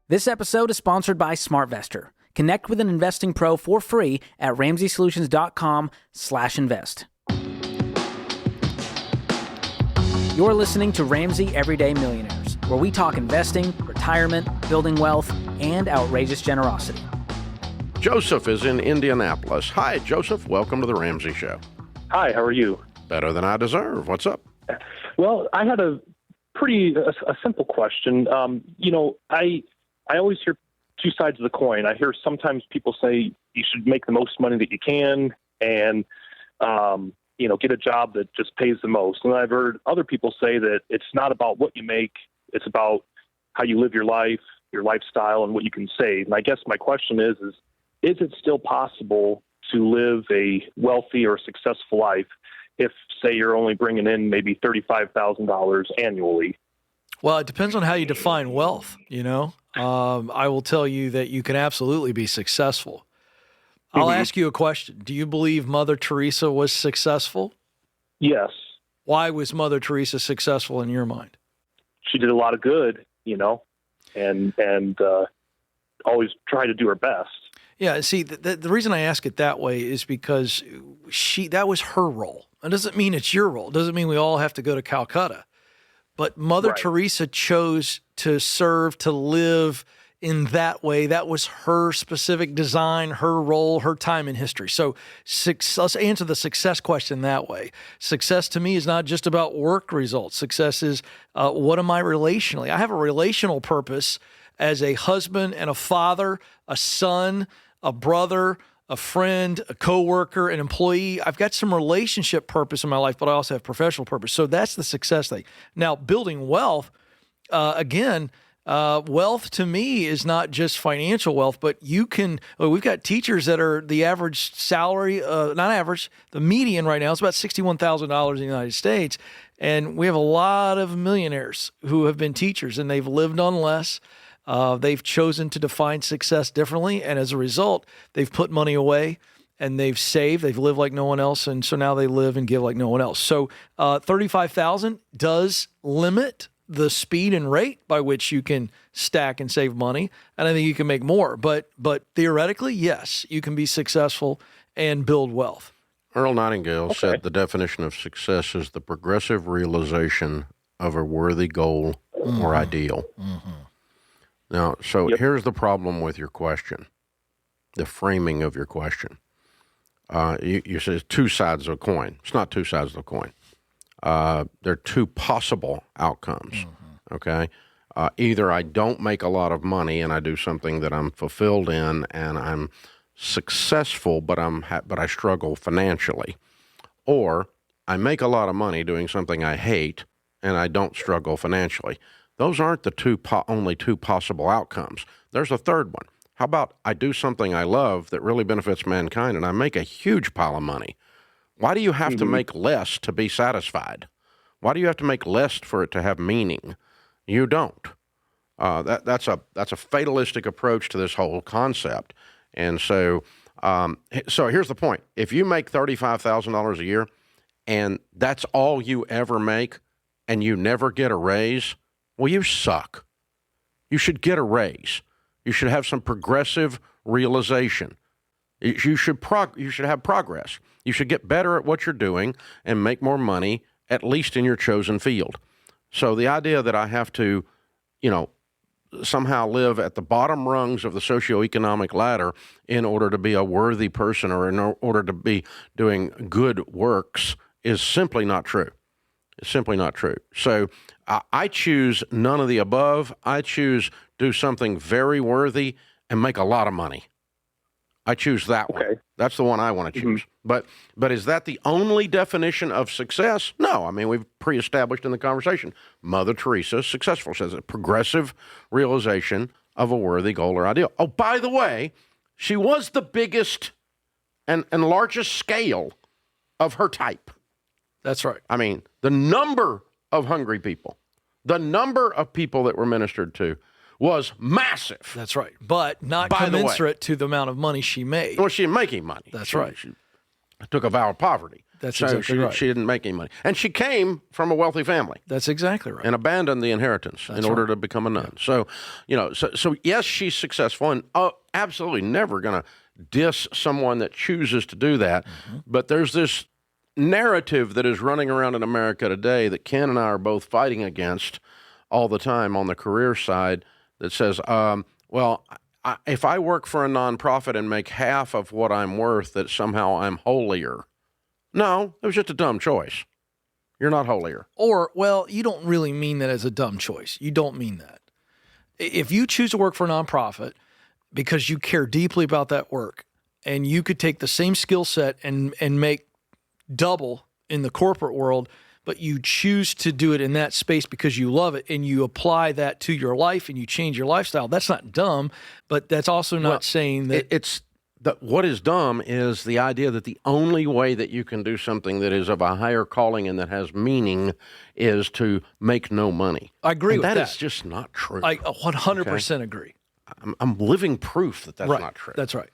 This episode is sponsored by SmartVestor. Connect with an investing pro for free at RamseySolutions.com/invest. You're listening to Ramsey Everyday Millionaires, where we talk investing, retirement, building wealth, and outrageous generosity. Joseph is in Indianapolis. Hi, Joseph. Welcome to the Ramsey Show. Hi, how are you? Better than I deserve. What's up? Well, I had a simple question. I always hear two sides of the coin. I hear sometimes people say you should make the most money that you can and, get a job that just pays the most. And I've heard other people say that it's not about what you make. It's about how you live your life, your lifestyle, and what you can save. And I guess my question is it still possible to live a wealthy or successful life if, say, you're only bringing in maybe $35,000 annually? Well, it depends on how you define wealth, I will tell you that you can absolutely be successful. I'll ask you a question. Do you believe Mother Teresa was successful? Yes. Why was Mother Teresa successful in your mind? She did a lot of good, and always tried to do her best. Yeah, see, the reason I ask it that way is because that was her role. It doesn't mean it's your role. It doesn't mean we all have to go to Calcutta. But Mother Teresa chose to serve, to live in that way. That was her specific design, her role, her time in history. So let's answer the success question that way. Success to me is not just about work results. Success is what am I relationally? I have a relational purpose as a husband and a father, a son, a brother, a friend, a coworker, an employee. I've got some relationship purpose in my life, but I also have professional purpose. So that's the success thing. Now, building wealth, wealth to me is not just financial wealth, but we've got teachers that are the average salary, not average, the median right now is about $61,000 in the United States. And we have a lot of millionaires who have been teachers and they've lived on less. They've chosen to define success differently, and as a result, they've put money away and they've saved. They've lived like no one else, and so now they live and give like no one else. So $35,000 does limit the speed and rate by which you can stack and save money, and I think you can make more. But theoretically, yes, you can be successful and build wealth. Earl Nightingale said the definition of success is the progressive realization of a worthy goal or ideal. Mm-hmm. Now, here's the problem with your question, the framing of your question. You say it's two sides of a coin. It's not two sides of a coin. There are two possible outcomes, okay? Either I don't make a lot of money and I do something that I'm fulfilled in and I'm successful, but I struggle financially. Or I make a lot of money doing something I hate and I don't struggle financially. Those aren't the only two possible outcomes. There's a third one. How about I do something I love that really benefits mankind and I make a huge pile of money? Why do you have to make less to be satisfied? Why do you have to make less for it to have meaning? You don't. That's a fatalistic approach to this whole concept. And so here's the point. If you make $35,000 a year and that's all you ever make and you never get a raise, well, you suck. You should get a raise. You should have some progressive realization. You should have progress. You should get better at what you're doing and make more money, at least in your chosen field. So the idea that I have to, somehow live at the bottom rungs of the socioeconomic ladder in order to be a worthy person or in order to be doing good works is simply not true. It's simply not true. So I choose none of the above. I choose do something very worthy and make a lot of money. I choose that one. That's the one I want to choose. But is that the only definition of success? No. I mean, we've pre-established in the conversation. Mother Teresa, successful, says a progressive realization of a worthy goal or ideal. Oh, by the way, she was the biggest and largest scale of her type. That's right. I mean, the number of hungry people, the number of people that were ministered to was massive. That's right. But not commensurate to the amount of money she made. Well, she didn't make any money. That's right. She took a vow of poverty. That's exactly right. She didn't make any money. And she came from a wealthy family. That's exactly right. And abandoned the inheritance in order to become a nun. Yeah. So yes, she's successful, and absolutely never going to diss someone that chooses to do that. Mm-hmm. But there's this narrative that is running around in America today that Ken and I are both fighting against all the time on the career side that says, if I work for a nonprofit and make half of what I'm worth, that somehow I'm holier. No, it was just a dumb choice. You're not holier. Or, you don't really mean that as a dumb choice. You don't mean that. If you choose to work for a nonprofit because you care deeply about that work, and you could take the same skill set and make double in the corporate world, but you choose to do it in that space because you love it, and you apply that to your life and you change your lifestyle, that's not dumb, but that's also not saying that what is dumb is the idea that the only way that you can do something that is of a higher calling and that has meaning is to make no money. I agree with that. That is just not true. I 100% agree. I'm living proof that that's not true. That's right.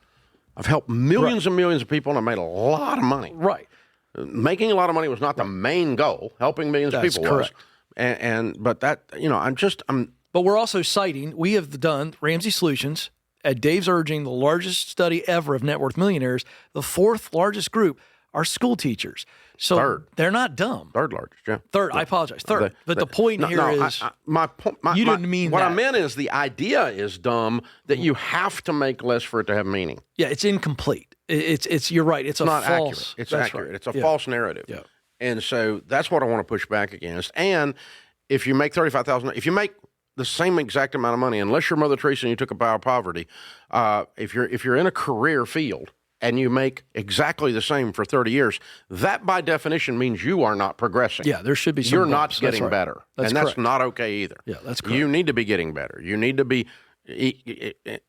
I've helped millions and millions of people, and I made a lot of money. Right. Making a lot of money was not the main goal. Helping millions of people was. But that, But we're also citing, we have done Ramsey Solutions, at Dave's urging, the largest study ever of net worth millionaires. The fourth largest group are school teachers. So third. They're not dumb. Third largest, yeah. Third, I apologize. Third. But the point here is, you didn't mean what that. I meant is the idea is dumb that you have to make less for it to have meaning. Yeah, it's incomplete. It's you're right. It's not false. Accurate. It's accurate. Right. It's a false narrative. Yeah. And so that's what I want to push back against. And if you make $35,000, if you make the same exact amount of money, unless you're Mother Teresa and you took a vow of poverty, if you're in a career field and you make exactly the same for 30 years, that by definition means you are not progressing. Yeah, there should be some You're not getting better. That's and that's correct. Not okay either. Yeah, that's correct. You need to be getting better. You need to be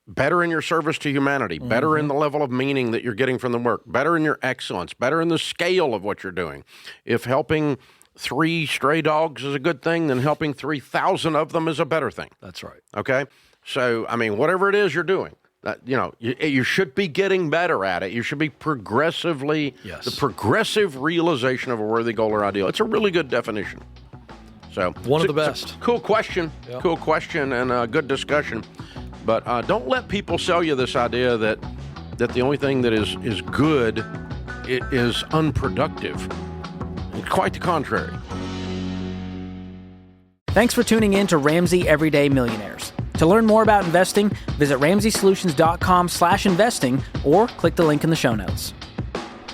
better in your service to humanity, better in the level of meaning that you're getting from the work, better in your excellence, better in the scale of what you're doing. If helping 3 stray dogs is a good thing, then helping 3,000 of them is a better thing. That's right. Okay? So, whatever it is you're doing, you should be getting better at it. You should be progressively, the progressive realization of a worthy goal or ideal. It's a really good definition. So one of the best. Cool question. Yep. Cool question and a good discussion. But don't let people sell you this idea that the only thing that is good is unproductive. It's quite the contrary. Thanks for tuning in to Ramsey Everyday Millionaires. To learn more about investing, visit RamseySolutions.com/investing or click the link in the show notes.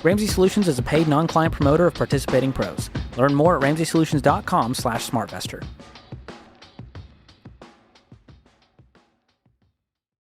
Ramsey Solutions is a paid non-client promoter of participating pros. Learn more at RamseySolutions.com/SmartVestor.